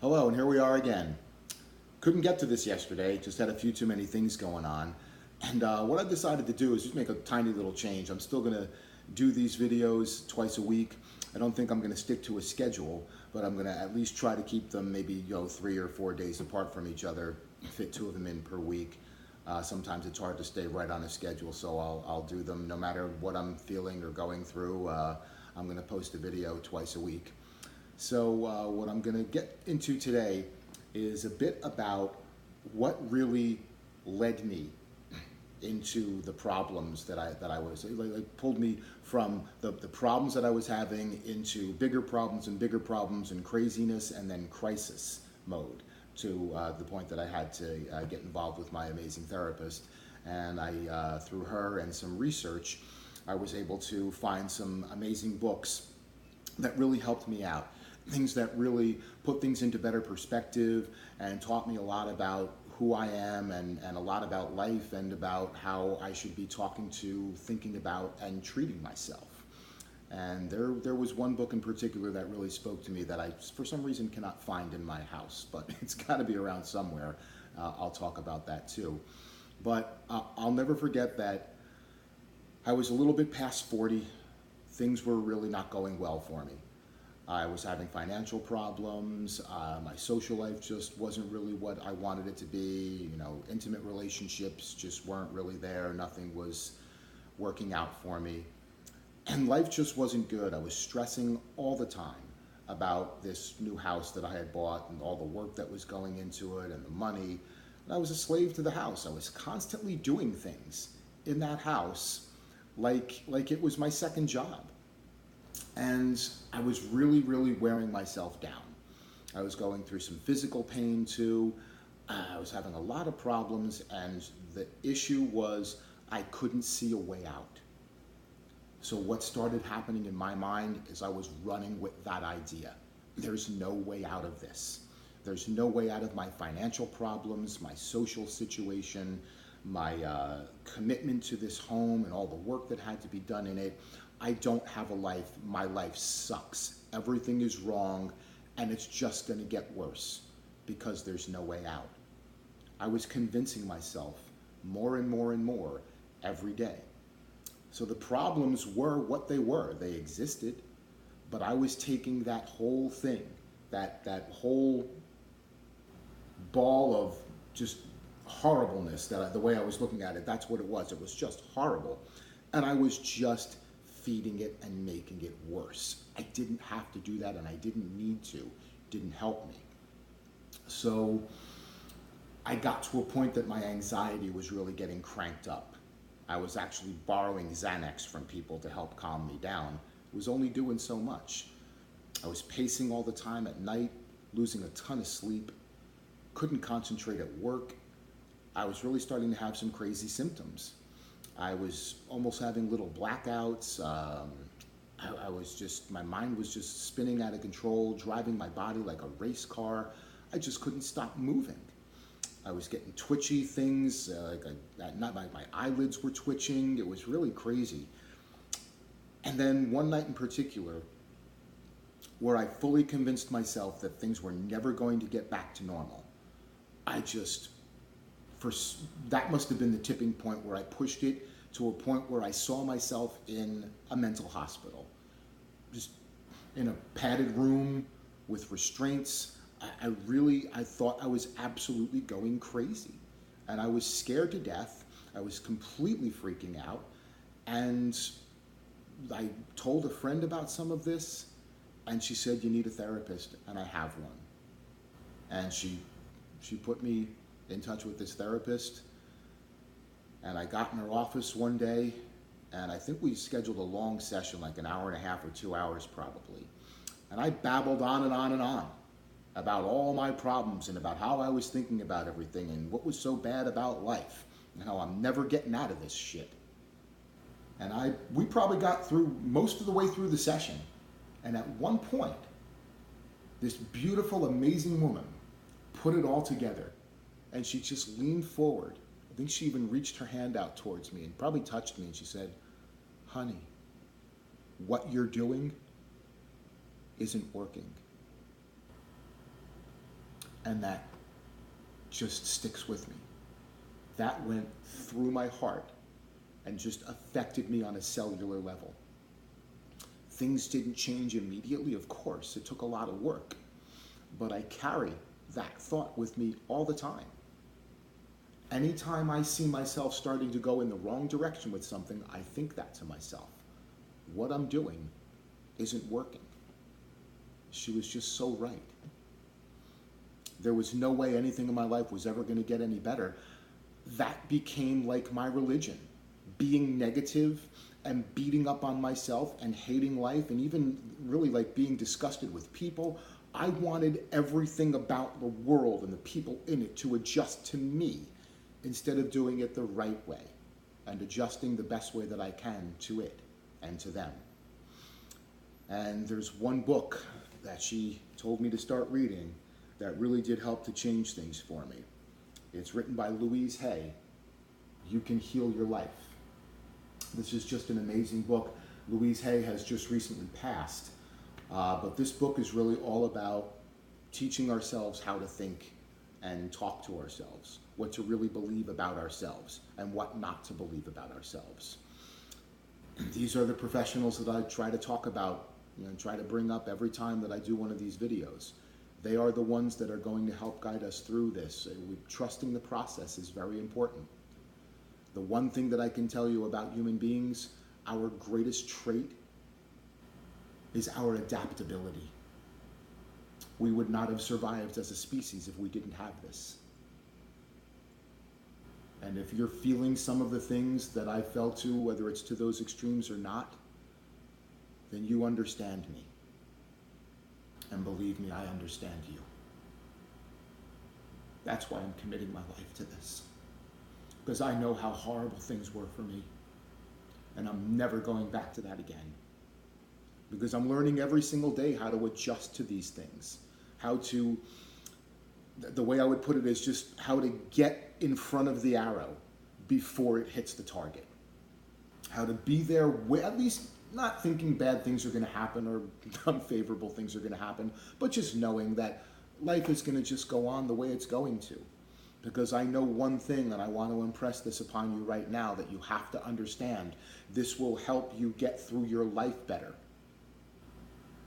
Hello, and here we are again. Couldn't get to this yesterday, just had a few too many things going on. And what I've decided to do is just make a tiny little change. I'm still going to do these videos twice a week. I don't think I'm going to stick to a schedule, but I'm going to at least try to keep them maybe 3 or 4 days apart from each other, fit two of them in per week. Sometimes it's hard to stay right on a schedule, so I'll do them no matter what I'm feeling or going through. I'm going to post a video twice a week. So what I'm going to get into today is a bit about what really led me into the problems that I was, pulled me from the problems that I was having into bigger problems and craziness and then crisis mode to the point that I had to get involved with my amazing therapist. And through her and some research, I was able to find some amazing books that really helped me out. Things that really put things into better perspective and taught me a lot about who I am and a lot about life and about how I should be talking to, thinking about, and treating myself. And there was one book in particular that really spoke to me that I, for some reason, cannot find in my house, but it's got to be around somewhere. I'll talk about that too. But I'll never forget that I was a little bit past 40. Things were really not going well for me. I was having financial problems. My social life just wasn't really what I wanted it to be. Intimate relationships just weren't really there. Nothing was working out for me. And life just wasn't good. I was stressing all the time about this new house that I had bought and all the work that was going into it and the money. And I was a slave to the house. I was constantly doing things in that house like it was my second job. And I was really, really wearing myself down. I was going through some physical pain too. I was having a lot of problems, and the issue was I couldn't see a way out. So what started happening in my mind is I was running with that idea. There's no way out of this. There's no way out of my financial problems, my social situation, my commitment to this home and all the work that had to be done in it. I don't have a life. My life sucks. Everything is wrong, and it's just going to get worse because there's no way out. I was convincing myself more and more and more every day. So the problems were what they were. They existed, but I was taking that whole thing, that whole ball of just horribleness, the way I was looking at it, that's what it was. It was just horrible. And I was just feeding it and making it worse. I didn't have to do that, and I didn't need to. It didn't help me. So I got to a point that my anxiety was really getting cranked up. I was actually borrowing Xanax from people to help calm me down. It was only doing so much. I was pacing all the time at night, losing a ton of sleep, couldn't concentrate at work. I was really starting to have some crazy symptoms. I was almost having little blackouts. My mind was just spinning out of control, driving my body like a race car. I just couldn't stop moving. I was getting twitchy things, my eyelids were twitching. It was really crazy. And then one night in particular, where I fully convinced myself that things were never going to get back to normal, that must have been the tipping point where I pushed it to a point where I saw myself in a mental hospital, just in a padded room with restraints. I thought I was absolutely going crazy, and I was scared to death. I was completely freaking out, and I told a friend about some of this, and she said, "You need a therapist," and I have one. And she put me in touch with this therapist, and I got in her office one day, and I think we scheduled a long session, like an hour and a half or 2 hours probably. And I babbled on and on and on about all my problems and about how I was thinking about everything and what was so bad about life and how I'm never getting out of this shit. And we probably got through most of the way through the session. And at one point, this beautiful, amazing woman put it all together. And she just leaned forward. I think she even reached her hand out towards me and probably touched me, and she said, "Honey, what you're doing isn't working." And that just sticks with me. That went through my heart and just affected me on a cellular level. Things didn't change immediately, of course. It took a lot of work. But I carry that thought with me all the time. Anytime I see myself starting to go in the wrong direction with something, I think that to myself. What I'm doing isn't working. She was just so right. There was no way anything in my life was ever going to get any better. That became like my religion. Being negative and beating up on myself and hating life and even really like being disgusted with people. I wanted everything about the world and the people in it to adjust to me instead of doing it the right way and adjusting the best way that I can to it and to them. And there's one book that she told me to start reading that really did help to change things for me. It's written by Louise Hay. You Can Heal Your Life. This is just an amazing book. Louise Hay has just recently passed, but this book is really all about teaching ourselves how to think and talk to ourselves, what to really believe about ourselves and what not to believe about ourselves. These are the professionals that I try to talk about, try to bring up every time that I do one of these videos. They are the ones that are going to help guide us through this. Trusting the process is very important. The one thing that I can tell you about human beings, our greatest trait is our adaptability. We would not have survived as a species if we didn't have this. And if you're feeling some of the things that I felt to, whether it's to those extremes or not, then you understand me. And believe me, I understand you. That's why I'm committing my life to this. Because I know how horrible things were for me. And I'm never going back to that again. Because I'm learning every single day how to adjust to these things. How to, the way I would put it is just how to get in front of the arrow before it hits the target. How to be there, at least not thinking bad things are going to happen or unfavorable things are going to happen, but just knowing that life is going to just go on the way it's going to. Because I know one thing, and I want to impress this upon you right now, that you have to understand. This will help you get through your life better.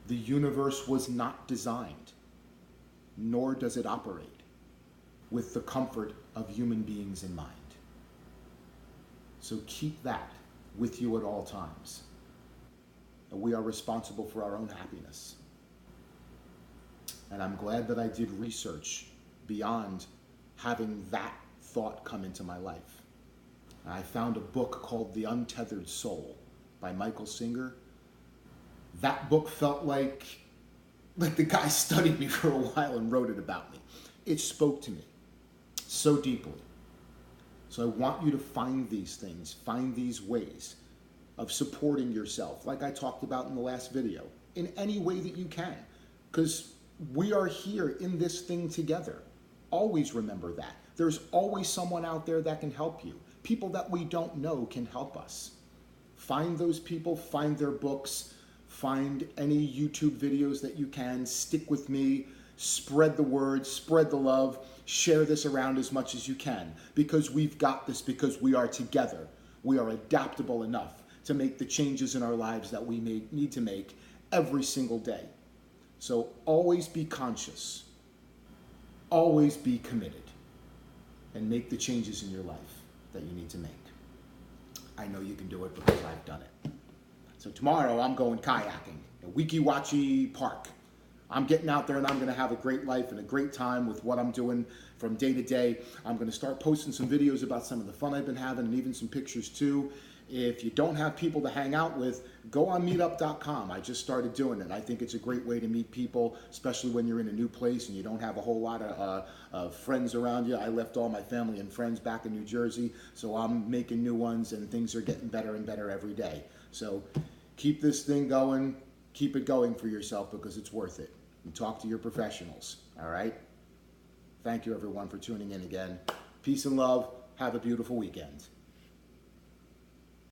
The universe was not designed, nor does it operate, with the comfort of human beings in mind. So keep that with you at all times. We are responsible for our own happiness. And I'm glad that I did research beyond having that thought come into my life. I found a book called The Untethered Soul by Michael Singer. That book felt like the guy studied me for a while and wrote it about me. It spoke to me so deeply. So I want you to find these things, find these ways of supporting yourself, like I talked about in the last video, in any way that you can, because we are here in this thing together. Always remember that. There's always someone out there that can help you. People that we don't know can help us. Find those people, find their books, find any YouTube videos that you can, stick with me, spread the word, spread the love, share this around as much as you can, because we've got this, because we are together. We are adaptable enough to make the changes in our lives that we need to make every single day. So always be conscious, always be committed, and make the changes in your life that you need to make. I know you can do it because I've done it. So tomorrow I'm going kayaking at Weeki Wachee Park. I'm getting out there and I'm going to have a great life and a great time with what I'm doing from day to day. I'm going to start posting some videos about some of the fun I've been having and even some pictures too. If you don't have people to hang out with, go on meetup.com. I just started doing it. I think it's a great way to meet people, especially when you're in a new place and you don't have a whole lot of friends around you. I left all my family and friends back in New Jersey, so I'm making new ones and things are getting better and better every day. So keep this thing going. Keep it going for yourself because it's worth it. And talk to your professionals, all right? Thank you, everyone, for tuning in again. Peace and love. Have a beautiful weekend.